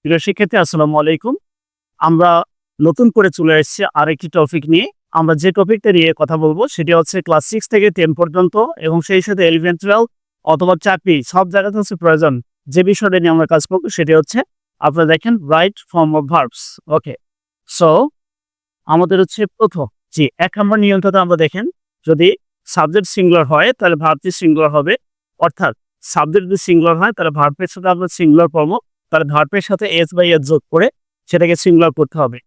প্রিয় শিক্ষার্থী আসসালামু আলাইকুম। আমরা নতুন করে চলে এসেছি আরেকটি টপিক নিয়ে। আমরা যে টপিকটা নিয়ে কথা বলবো সেটি হচ্ছে ক্লাস 6 থেকে 10 পর্যন্ত এবং সেই সাথে 11-12 অথবা চাকরি সব জায়গাতে হচ্ছে প্রয়োজন। যে বিষয়টা নিয়ে আমরা কাজ করব সেটি হচ্ছে আপনারা দেখেন right form of verbs. Okay. So আমাদের হচ্ছে প্রথম ১ নম্বর নিয়মটাতে আমরা দেখেন যদি সাবজেক্ট সিঙ্গুলার হয় তাহলে ভার্বটি সিঙ্গুলার হবে। অর্থাৎ সাবজেক্ট যদি সিঙ্গুলার হয় তাহলে ভার্বের সাথে আমরা সিঙ্গুলার পাবো। তাহলে ভার্বের সাথে এস বাই এস যোগ করে সেটাকে সিঙ্গুলার করতে হবে।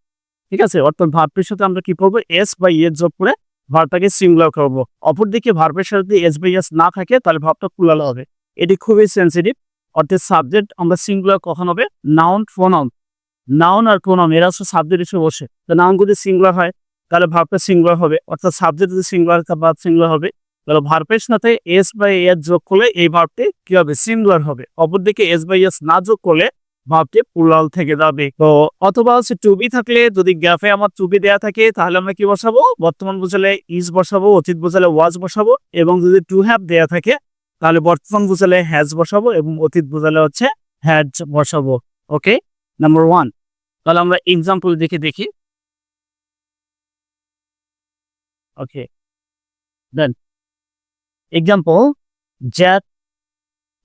ঠিক আছে? অর্থাৎ ভার্বের সাথে আমরা কি করব? এস বাই এস যোগ করে ভার্বটাকে সিঙ্গুলার করব। অপরদিকে ভার্বের সাথে যদি এস বাই এস না থাকে তাহলে ভার্বটা প্লুরাল হবে। এটি খুবই সেনসিটিভ। অর্থাৎ সাবজেক্ট আমরা সিঙ্গুলার কখন হবে? Noun, pronoun. নাউন আর প্রোনাউন এরা হচ্ছে সাবজেক্ট হিসেবে বসে। তো নাউন যদি সিঙ্গুলার হয় তাহলে ভার্বটা সিঙ্গুলার হবে। অর্থাৎ সাবজেক্ট যদি সিঙ্গুলার ভার্ব সিঙ্গুলার হবে। তাহলে ভার্বের সাথে এস বাই এস যোগ করলে এই ভার্বটি কি হবে? সিঙ্গুলার হবে। অপরদিকে এস বাই এস না যোগ করলে ভার্বটি প্লুরাল থেকে যাবে। তো অথবা হচ্ছে টু বি থাকলে যদি গ্যাপে আমার টু বি দেয়া থাকে তাহলে আমরা কি বসাবো? বর্তমান বোঝালে ইজ বসাবো, অতীত বোঝালে ওয়াজ বসাবো এবং যদি টু হ্যাভ দেয়া থাকে তাহলে বর্তমান বোঝালে হ্যাজ বসাবো এবং অতীত বোঝালে হচ্ছে হ্যাড বসাবো। ওকে, নাম্বার 1। তাহলে আমরা এক্সাম্পল দেখি। ওকে, দেন example, Jack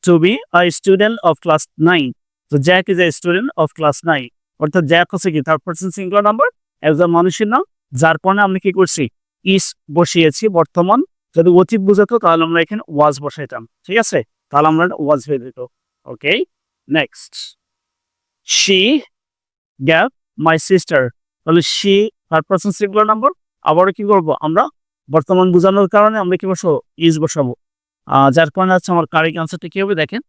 to be a student of class 9. So Jack is a student of class 9. অর্থাৎ জ্যাক হচ্ছে কি থার্ড পারসন সিঙ্গুলার নাম্বার, একজন মানুষের নাম, যার পরে আমরা কি করছি? ইস বসিয়েছি বর্তমান। যদি অতীত বোঝাতো তাহলে আমরা এখানে ওয়াজ বসাইতাম। ঠিক আছে? তাহলে আমরা ওয়াজ হয়ে যেত। Okay, next. She gave my sister. তাহলে she third person singular number. আবারও কি করব? আমরা বর্তমান বোঝানোর কারণে আমরা কি বসাবো? ইজ বসাবো। যার কারণে হচ্ছে আমার কারেক্ট আনসারটা কি হবে দেখেন।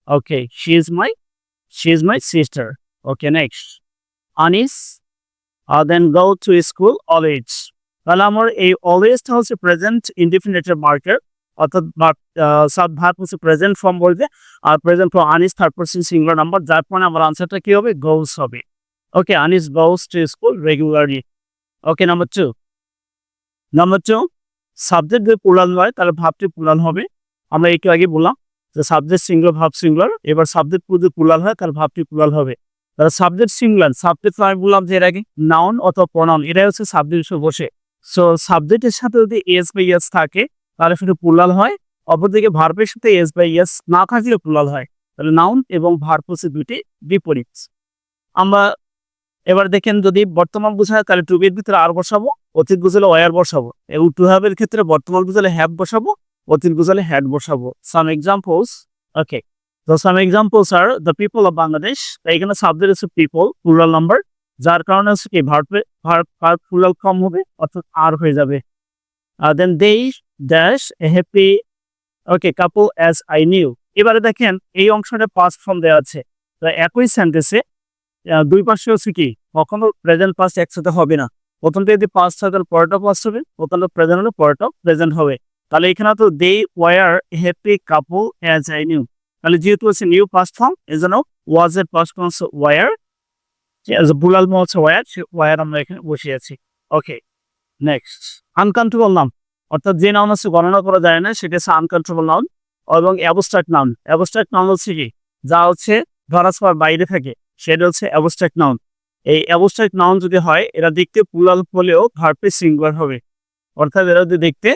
ওকে, she is my sister. Okay, next. Anis then go to school always. তাহলে আমার এই অলওয়েজটা হচ্ছে প্রেজেন্ট ইনডিফিনিটের মার্কার। অর্থাৎ ভার্ব হচ্ছে প্রেজেন্ট ফর্ম বলতে, আর present form Anis third person singular number, যার পরে আমার আনসারটা কি হবে? গোস হবে। Okay, Anis goes to school regularly. Okay, number 2। Subject যদি প্লুরাল হয় তাহলে ভার্বটি প্লুরাল হবে। আমরা একটু আগে বললাম যে সাবজেক্ট সিঙ্গুলার ভার্ব সিঙ্গুলার। এবার সাবজেক্ট যদি প্লুরাল হয় তাহলে ভার্বটি প্লুরাল হবে। তাহলে সাবজেক্ট সিঙ্গুলার, সাবজেক্ট আমি বললাম যে এর আগে নাউন অথবা প্রোনাউন এরাই হচ্ছে সাবজেক্ট হিসেবে বসে। সো সাবজেক্টের সাথে যদি এস বাই এস থাকে তাহলে সেটা প্লুরাল হয়। অপরদিকে ভার্বের সাথে এস বাই এস না থাকলে প্লুরাল হয়। তাহলে নাউন এবং ভার্ব হচ্ছে দুইটি বিপরীত। আমরা এবার দেখেন যদি বর্তমান বোঝায় তাহলে টু বি এর ভিতরে আর বসাবো, অতীত বোঝালে ওয়ার বসাবো এবং টু হ্যাভ এর ক্ষেত্রে বর্তমান বোঝালে হ্যাভ বসাবো, অতীত বোঝালে হ্যাড বসাবো। সাম এক্সাম্পলস। ওকে, তো some examples are the people of Bangladesh. এখানে সাবজেক্ট হচ্ছে পিপল প্লুরাল নাম্বার, যার কারণে হচ্ছে কি ভার্ব প্লুরাল ফর্ম হবে অর্থাৎ আর হয়ে যাবে। Then they dash a happy okay couple as I knew. এবারে দেখেন এই অংশটা পাস্ট ফর্ম দেওয়া আছে। তো একই সেন্টেন্সে দুই পাশে হচ্ছে কি কখনো প্রেজেন্ট পাস্ট একসাথে হবে না। প্রথমটা যদি পাস্ট হয় তাহলে পরেরটা পাস্ট হবে, প্রথমটা প্রেজেন্ট হলে পরেরটাও প্রেজেন্ট হবে। তাহলে এখানে তো they were happy couple as I knew. তাহলে যেহেতু হচ্ছে নিউ পাস্ট ফর্ম এই জন্য ওয়াজ এর পাস্ট ফর্ম হচ্ছে ওয়ার, বুলাল হচ্ছে ওয়ার, সে ওয়ার আমরা এখানে বসিয়েছি। ওকে, নেক্সট। আনকন্ট্রোলেবল নাউন, অর্থাৎ যে নাউন হচ্ছে গণনা করা যায় না সেটা হচ্ছে আনকন্ট্রোলেবল নাউন। এবং অ্যাবস্ট্রাক্ট নাউন, অ্যাবস্ট্রাক্ট নাউন হচ্ছে কি যা হচ্ছে ধরা ছোঁয়ার বাইরে থাকে সেটা হচ্ছে অ্যাবস্ট্রাক্ট নাউন। এই অ্যাবস্ট্রাক্ট নাউন যদি হয় এরা দেখতে প্লুরাল হলেও ভার্বে সিঙ্গুলার হবে। অর্থাৎ এরা যদি দেখতে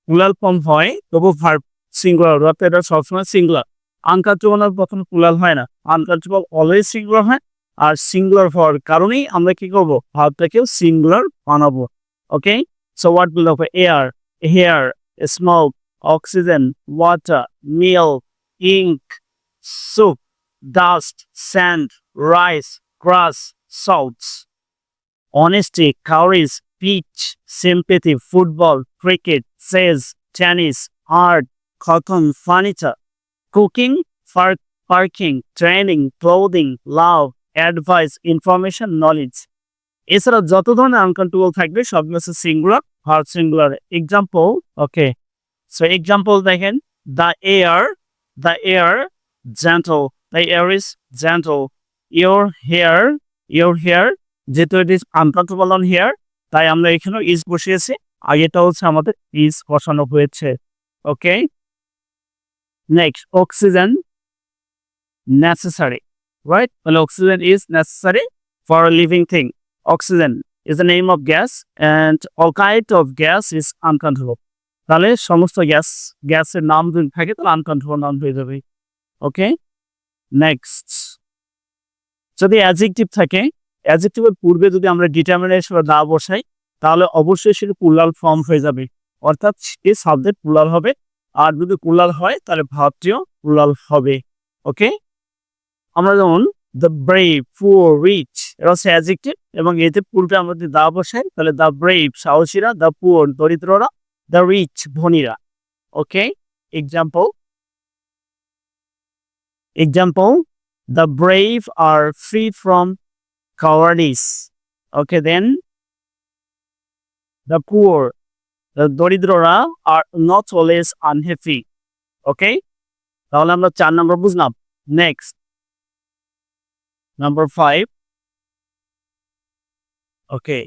প্লুরাল ফর্ম হয় তবু ভার্ব সিঙ্গুলার, অর্থাৎ এটা সবসময় সিঙ্গুলার। আনকন্ট্রোলেবল কখনো প্লুরাল হয় না, আনকন্ট্রোলেবল অলওয়েজ সিঙ্গুলার হয়। আর সিঙ্গুলার হওয়ার কারণেই আমরা কি করবো? ভার্বটাকেও সিঙ্গুলার বানাবো। ওকে, সো হোয়াট উইল হবে? Air, hair, smoke, oxygen, water, milk, ink, soup, dust, sand, rice, grass, salts. Honesty, courage, speech, sympathy, football, cricket, chess, tennis, art, cotton, furniture, cooking, parking, training, clothing, love, advice, information, knowledge. এছাড়া যত ধরনের uncontrollable থাকবে সবগুলো হচ্ছে singular, verb singular. Example. ওকে, so example দেখেন the air gentle, the air is gentle. Your hair, যেহেতু it is uncomfortable on here তাই আমরা এখানেও is বসিয়েছি, আগেটা হচ্ছে আমাদের is বসানো হয়েছে। Okay, next. Oxygen necessary, right? Well, oxygen is necessary for a living thing. Oxygen is the name of gas and all kind of gas is uncontrollable. তাহলে সমস্ত গ্যাসের নাম যদি থাকে তাহলে আনকন্ট্রোলেবল নাম হয়ে যাবে। ওকে, নেক্সট, যদি অ্যাডজেক্টিভ থাকে, অ্যাডজেক্টিভের পূর্বে যদি আমরা ডিটারমিনেশন বা দা বসাই তাহলে অবশ্যই সেটা প্লুরাল ফর্ম হয়ে যাবে, অর্থাৎ এই সাবজেক্ট প্লুরাল হবে। আর যদি প্লুরাল হয় তাহলে ভার্বটিও প্লুরাল হবে। ওকে, আমরা যেমন দ্য ব্রেভ, পুয়ার, রিচ, এটা হচ্ছে অ্যাডজেক্টিভ এবং এতে পূর্বে আমরা যদি দা বসাই তাহলে দ্য ব্রেভ সাহসীরা, দ্য পুয়ার দরিদ্ররা, দ্য রিচ ধনীরা। Okay, example, the brave are free from cowardice. Okay, then the poor, the দরিদ্ররা are not always unhappy. Okay, তাহলে আমরা 4 নম্বর বুঝলাম। Next, number 5। ওকে,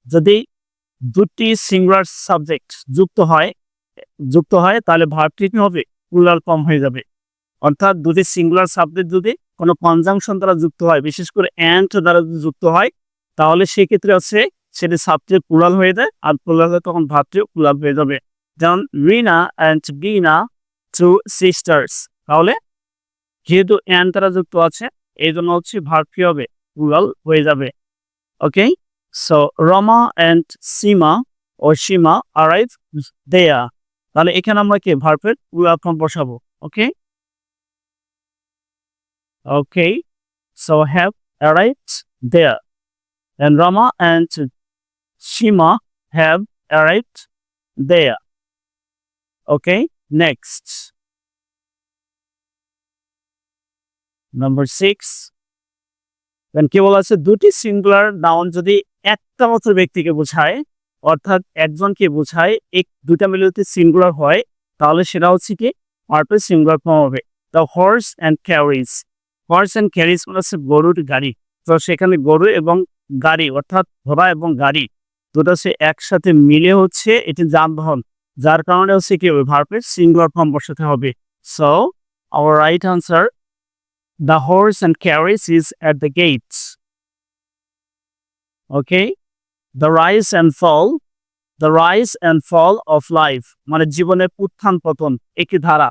যদি দুটি সিঙ্গুলার সাবজেক্ট যুক্ত হয় তাহলে ভার্বটি কি হবে? প্লুরাল ফর্ম হয়ে যাবে। অর্থাৎ দুটি সিঙ্গুলার সাবজেক্ট যদি কোনো কনজাংশন দ্বারা যুক্ত হয়, বিশেষ করে অ্যান্ড দ্বারা যদি যুক্ত হয় তাহলে সেক্ষেত্রে হচ্ছে সেটি সাবজেক্ট প্লুরাল হয়ে যায়, আর প্লুরাল হলে তখন ভার্বটিও প্লুরাল হয়ে যাবে। যেমন রিনা অ্যান্ড বিনা, টু সিস্টার্স। তাহলে যেহেতু অ্যান্ড দ্বারা যুক্ত আছে এই জন্য হচ্ছে ভার্বটি হবে প্লুরাল হয়ে যাবে। Okay, so Roma and Sima ও সীমা অ্যারাইভ দেয়ার। তাহলে এখানে আমরা কি ভার্বের প্লুরাল ফর্ম বসাবো। ওকে, okay, so have arrived there, and Rama and Shima have arrived there. Okay, next, number 6, then কি বলা আছে? দুটি সিঙ্গুলার নাউন যদি একটা মাত্র ব্যক্তিকে বোঝায়, অর্থাৎ একজনকে বোঝায়, দুইটা মিলে যদি সিঙ্গুলার হয় তাহলে সেটা হচ্ছে কি ভার্বের সিঙ্গুলার ফর্ম হবে। The horse and carriage, horse and carriage মানে হচ্ছে গরুর গাড়ি। তো সেখানে গরু এবং গাড়ি অর্থাৎ ঘোড়া এবং গাড়ি দুটো হচ্ছে একসাথে মিলে হচ্ছে এটি যানবাহন, যার কারণে হচ্ছে কি হবে ভার্বের সিঙ্গুলার ফর্ম বসাতে হবে। So our right answer, the horse and carriage is at the gates. Okay, the rise and fall of life মানে জীবনের উত্থান পতন একটি ধারা,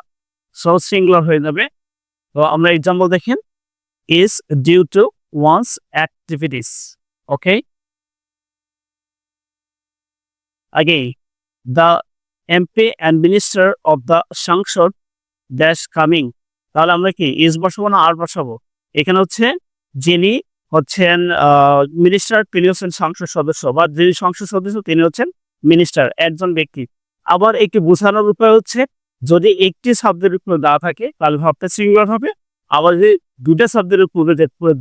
সো সিঙ্গুলার হয়ে যাবে। তো আমরা এক্সাম্পল দেখেন, is due to one's activities. Okay, again, the MP and minister of the Sangsad dash coming. তাহলে আমরা কি is বসাবো না আর বসাবো? এখানে হচ্ছে যিনি হচ্ছেন মিনিস্টার, তিনি হচ্ছেন সংসদ সদস্য, বা যিনি সংসদ সদস্য তিনি হচ্ছেন মিনিস্টার, একজন ব্যক্তি। আবার একটি বোঝানোর উপায় হচ্ছে যদি একটি শব্দের উপরে দা থাকে তাহলে ভাবটা সিঙ্গুলার হবে, আবার যদি দুটা শব্দের উপরে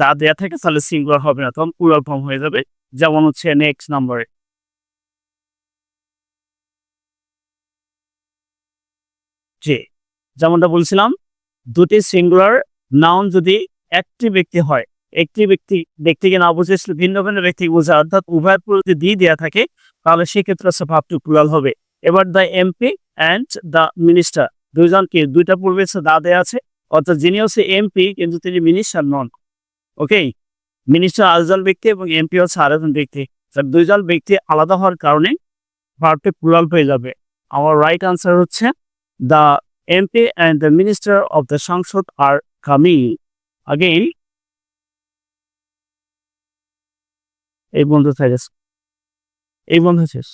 দা দেয়া থাকে তাহলে সিঙ্গুলার হবে না, তখন প্লুরাল ফর্ম হয়ে যাবে। যেমন হচ্ছে নেক্সট নম্বরে, যেমনটা বলছিলাম, দুটি সিঙ্গুলার নাউন যদি একটি ব্যক্তি হয়, একটি ব্যক্তিকে না বুঝে ভিন্ন ভিন্ন ব্যক্তিকে বোঝায়, অর্থাৎ উভয়ের পূর্বে যদি দি দেওয়া থাকে তাহলে সেক্ষেত্রে ভাবটি প্লুরাল হবে। এবার the MP and the minister, দুইজনকে দুইটা পূর্বে দা দেওয়া আছে, অর্থাৎ যিনি হচ্ছে এমপি কিন্তু তিনি মিনিস্টার নন। ওকে, মিনিস্টার আরেকজন ব্যক্তি এবং এমপি হচ্ছে আরেকজন ব্যক্তি, দুইজন ব্যক্তি আলাদা হওয়ার কারণে ভার্বটি প্লুরাল হয়ে যাবে। আমার রাইট আনসার হচ্ছে the MP and the minister of the সংসদ আর কামিং। আগেইন, এই বন্ধু শেষ,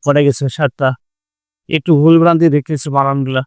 পড়ে গেছে 7টা, একটু ভুল ভ্রান্তি দেখতেছি বানানগুলা।